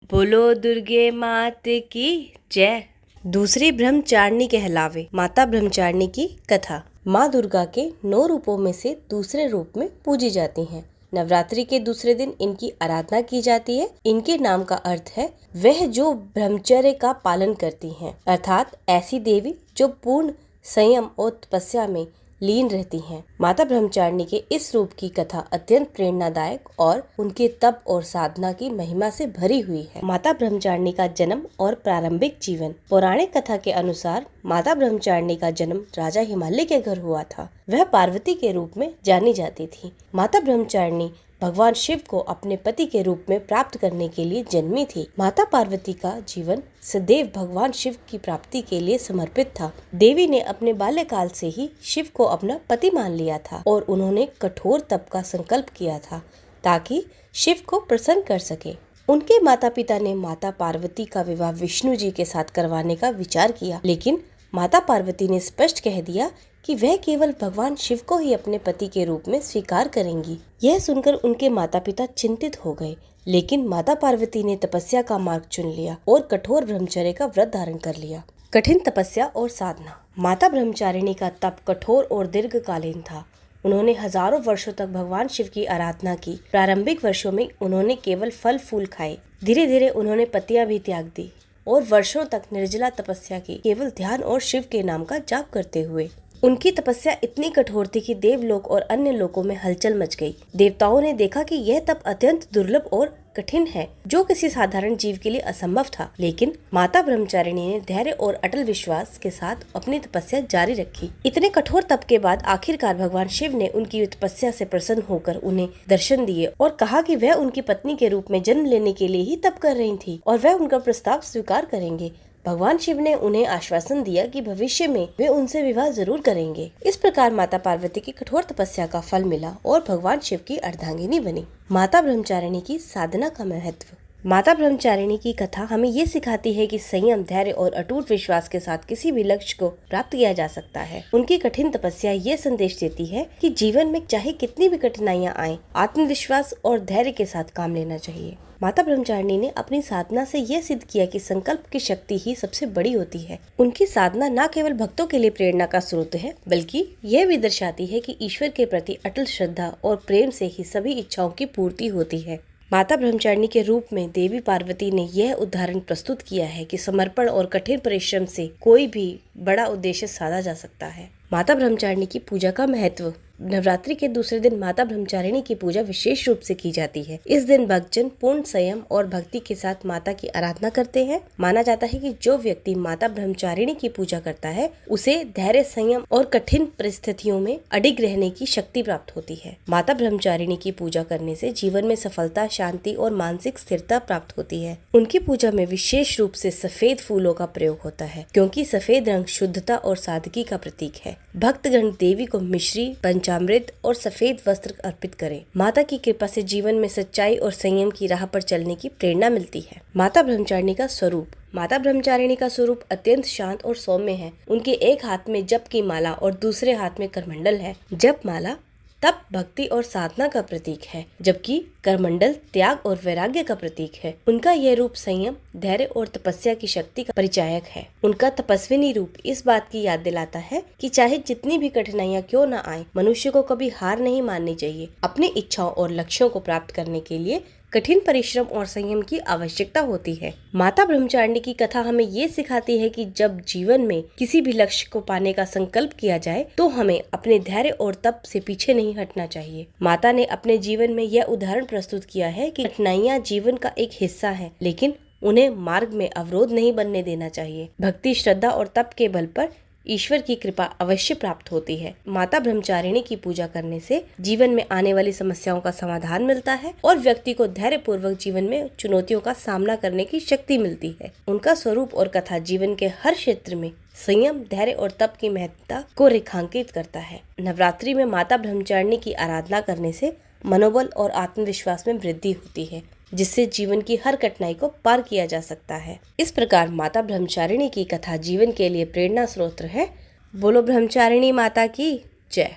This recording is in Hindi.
बोलो दुर्गे मात की जय। दूसरी ब्रह्मचारिणी कहलावे। माता ब्रह्मचारिणी की कथा। माँ दुर्गा के 9 रूपों में से दूसरे रूप में पूजी जाती हैं। नवरात्रि के दूसरे दिन इनकी आराधना की जाती है। इनके नाम का अर्थ है वह जो ब्रह्मचर्य का पालन करती हैं, अर्थात ऐसी देवी जो पूर्ण संयम और तपस्या में लीन रहती हैं। माता ब्रह्मचारिणी के इस रूप की कथा अत्यंत प्रेरणादायक और उनके तप और साधना की महिमा से भरी हुई है। माता ब्रह्मचारिणी का जन्म और प्रारंभिक जीवन। पौराणिक कथा के अनुसार माता ब्रह्मचारिणी का जन्म राजा हिमालय के घर हुआ था। वह पार्वती के रूप में जानी जाती थी। माता ब्रह्मचारिणी भगवान शिव को अपने पति के रूप में प्राप्त करने के लिए जन्मी थी। माता पार्वती का जीवन सदैव भगवान शिव की प्राप्ति के लिए समर्पित था। देवी ने अपने बाल्यकाल से ही शिव को अपना पति मान लिया था और उन्होंने कठोर तप का संकल्प किया था ताकि शिव को प्रसन्न कर सके। उनके माता पिता ने माता पार्वती का विवाह विष्णु जी के साथ करवाने का विचार किया, लेकिन माता पार्वती ने स्पष्ट कह दिया कि वह केवल भगवान शिव को ही अपने पति के रूप में स्वीकार करेंगी। यह सुनकर उनके माता पिता चिंतित हो गए, लेकिन माता पार्वती ने तपस्या का मार्ग चुन लिया और कठोर ब्रह्मचर्य का व्रत धारण कर लिया। कठिन तपस्या और साधना। माता ब्रह्मचारिणी का तप कठोर और दीर्घकालीन था। उन्होंने हजारों वर्षों तक भगवान शिव की आराधना की। प्रारंभिक वर्षों में उन्होंने केवल फल फूल खाए। धीरे धीरे उन्होंने पत्तियां भी त्याग दी और वर्षों तक निर्जला तपस्या की, केवल ध्यान और शिव के नाम का जाप करते हुए। उनकी तपस्या इतनी कठोर थी कि देवलोक और अन्य लोकों में हलचल मच गई। देवताओं ने देखा कि यह तप अत्यंत दुर्लभ और कठिन है, जो किसी साधारण जीव के लिए असंभव था। लेकिन माता ब्रह्मचारिणी ने धैर्य और अटल विश्वास के साथ अपनी तपस्या जारी रखी। इतने कठोर तप के बाद आखिरकार भगवान शिव ने उनकी तपस्या से प्रसन्न होकर उन्हें दर्शन दिए और कहा कि वह उनकी पत्नी के रूप में जन्म लेने के लिए ही तप कर रही थी और वह उनका प्रस्ताव स्वीकार करेंगे। भगवान शिव ने उन्हें आश्वासन दिया कि भविष्य में वे उनसे विवाह जरूर करेंगे। इस प्रकार माता पार्वती की कठोर तपस्या का फल मिला और भगवान शिव की अर्धांगिनी बनी। माता ब्रह्मचारिणी की साधना का महत्व। माता ब्रह्मचारिणी की कथा हमें ये सिखाती है कि संयम, धैर्य और अटूट विश्वास के साथ किसी भी लक्ष्य को प्राप्त किया जा सकता है। उनकी कठिन तपस्या ये संदेश देती है कि जीवन में चाहे कितनी भी कठिनाइयाँ आए, आत्मविश्वास और धैर्य के साथ काम लेना चाहिए। माता ब्रह्मचारिणी ने अपनी साधना से यह सिद्ध किया कि संकल्प की शक्ति ही सबसे बड़ी होती है। उनकी साधना न केवल भक्तों के लिए प्रेरणा का स्रोत है, बल्कि यह भी दर्शाती है कि ईश्वर के प्रति अटल श्रद्धा और प्रेम से ही सभी इच्छाओं की पूर्ति होती है। माता ब्रह्मचारिणी के रूप में देवी पार्वती ने यह उदाहरण प्रस्तुत किया है कि समर्पण और कठिन परिश्रम से कोई भी बड़ा उद्देश्य साधा जा सकता है। माता ब्रह्मचारिणी की पूजा का महत्व। नवरात्रि के दूसरे दिन माता ब्रह्मचारिणी की पूजा विशेष रूप से की जाती है। इस दिन भक्तजन पूर्ण संयम और भक्ति के साथ माता की आराधना करते हैं। माना जाता है कि जो व्यक्ति माता ब्रह्मचारिणी की पूजा करता है उसे धैर्य, संयम और कठिन परिस्थितियों में अडिग रहने की शक्ति प्राप्त होती है। माता ब्रह्मचारिणी की पूजा करने से जीवन में सफलता, शांति और मानसिक स्थिरता प्राप्त होती है। उनकी पूजा में विशेष रूप से सफेद फूलों का प्रयोग होता है, क्योंकि सफेद रंग शुद्धता और सादगी का प्रतीक है। भक्तगण देवी को मिश्री, पंचामृत और सफेद वस्त्र अर्पित करें। माता की कृपा से जीवन में सच्चाई और संयम की राह पर चलने की प्रेरणा मिलती है। माता ब्रह्मचारिणी का स्वरूप। माता ब्रह्मचारिणी का स्वरूप अत्यंत शांत और सौम्य है। उनके एक हाथ में जप की माला और दूसरे हाथ में करमंडल है। जप माला तप, भक्ति और साधना का प्रतीक है, जबकि करमंडल त्याग और वैराग्य का प्रतीक है। उनका यह रूप संयम, धैर्य और तपस्या की शक्ति का परिचायक है। उनका तपस्विनी रूप इस बात की याद दिलाता है कि चाहे जितनी भी कठिनाइयां क्यों न आए, मनुष्य को कभी हार नहीं माननी चाहिए। अपनी इच्छाओं और लक्ष्यों को प्राप्त करने के लिए कठिन परिश्रम और संयम की आवश्यकता होती है। माता ब्रह्मचारिणी की कथा हमें ये सिखाती है कि जब जीवन में किसी भी लक्ष्य को पाने का संकल्प किया जाए तो हमें अपने धैर्य और तप से पीछे नहीं हटना चाहिए। माता ने अपने जीवन में यह उदाहरण प्रस्तुत किया है कि कठिनाइयां जीवन का एक हिस्सा है, लेकिन उन्हें मार्ग में अवरोध नहीं बनने देना चाहिए। भक्ति, श्रद्धा और तप के बल पर ईश्वर की कृपा अवश्य प्राप्त होती है। माता ब्रह्मचारिणी की पूजा करने से जीवन में आने वाली समस्याओं का समाधान मिलता है और व्यक्ति को धैर्य पूर्वक जीवन में चुनौतियों का सामना करने की शक्ति मिलती है। उनका स्वरूप और कथा जीवन के हर क्षेत्र में संयम, धैर्य और तप की महत्ता को रेखांकित करता है। नवरात्रि में माता ब्रह्मचारिणी की आराधना करने से मनोबल और आत्मविश्वास में वृद्धि होती है, जिससे जीवन की हर कठिनाई को पार किया जा सकता है। इस प्रकार माता ब्रह्मचारिणी की कथा जीवन के लिए प्रेरणा स्रोत है। बोलो ब्रह्मचारिणी माता की जय।